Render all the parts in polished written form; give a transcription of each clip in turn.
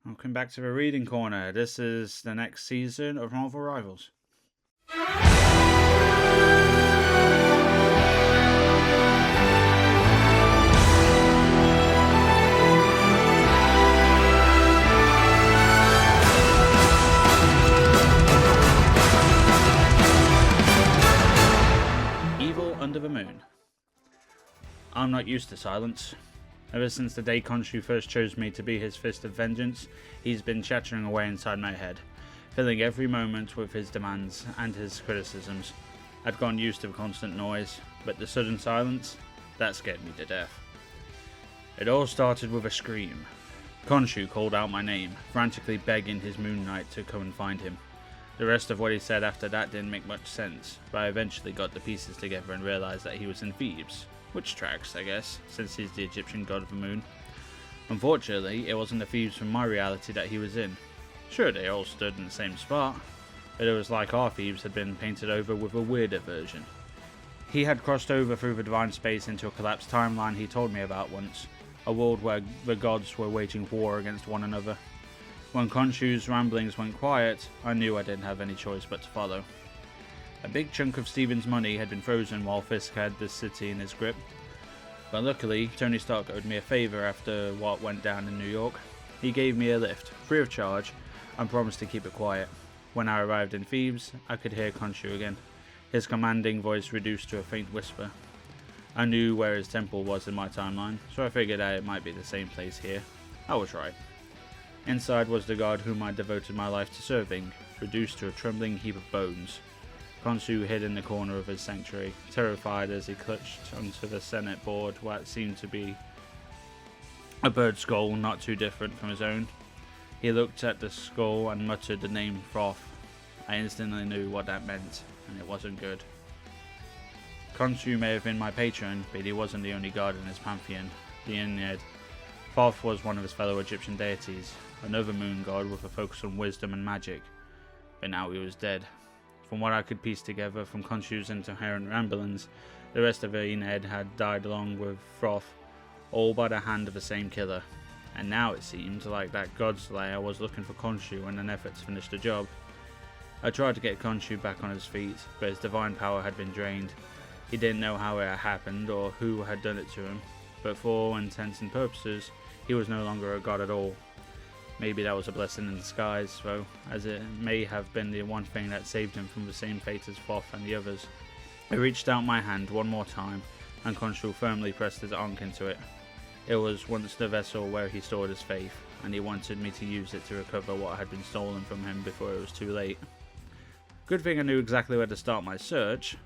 Welcome back to the Reading Corner. This is the next season of Marvel Rivals. Evil Under the Moon. I'm not used to silence. Ever since the day Khonsu first chose me to be his fist of vengeance, he's been chattering away inside my head, filling every moment with his demands and his criticisms. I'd gotten used to the constant noise, but the sudden silence, that scared me to death. It all started with a scream. Khonsu called out my name, frantically begging his Moonknight to come and find him. The rest of what he said after that didn't make much sense, but I eventually got the pieces together and realised that he was in Thebes. Which tracks, I guess, since he's the Egyptian god of the moon. Unfortunately, it wasn't the Thebes from my reality that he was in. Sure, they all stood in the same spot, but it was like our Thebes had been painted over with a weirder version. He had crossed over through the divine space into a collapsed timeline he told me about once, a world where the gods were waging war against one another. When Khonsu's ramblings went quiet, I knew I didn't have any choice but to follow. A big chunk of Stephen's money had been frozen while Fisk had this city in his grip. But luckily, Tony Stark owed me a favour after what went down in New York. He gave me a lift, free of charge, and promised to keep it quiet. When I arrived in Thebes, I could hear Khonsu again, his commanding voice reduced to a faint whisper. I knew where his temple was in my timeline, so I figured that it might be the same place here. I was right. Inside was the god whom I devoted my life to serving, reduced to a trembling heap of bones. Khonsu hid in the corner of his sanctuary, terrified as he clutched onto the Senate board what seemed to be a bird skull not too different from his own. He looked at the skull and muttered the name Thoth. I instantly knew what that meant, and it wasn't good. Khonsu may have been my patron, but he wasn't the only god in his pantheon, the Ennead. Thoth was one of his fellow Egyptian deities, another moon god with a focus on wisdom and magic, but now he was dead. From what I could piece together from Khonsu's incoherent ramblings, the rest of the Ennead had died along with Thoth, all by the hand of the same killer. And now it seemed like that godslayer was looking for Khonsu in an effort to finish the job. I tried to get Khonsu back on his feet, but his divine power had been drained. He didn't know how it had happened or who had done it to him, but for all intents and purposes, he was no longer a god at all. Maybe that was a blessing in disguise, though, as it may have been the one thing that saved him from the same fate as Thoth and the others. I reached out my hand one more time, and Khonsu firmly pressed his ankh into it. It was once the vessel where he stored his faith, and he wanted me to use it to recover what had been stolen from him before it was too late. Good thing I knew exactly where to start my search.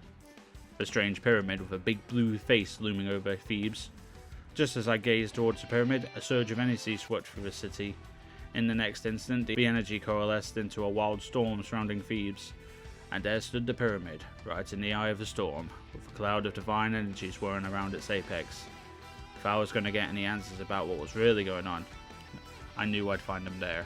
The strange pyramid with a big blue face looming over Thebes. Just as I gazed towards the pyramid, a surge of energy swept through the city. In the next instant, the energy coalesced into a wild storm surrounding Thebes, and there stood the pyramid, right in the eye of the storm, with a cloud of divine energy swirling around its apex. If I was going to get any answers about what was really going on, I knew I'd find them there.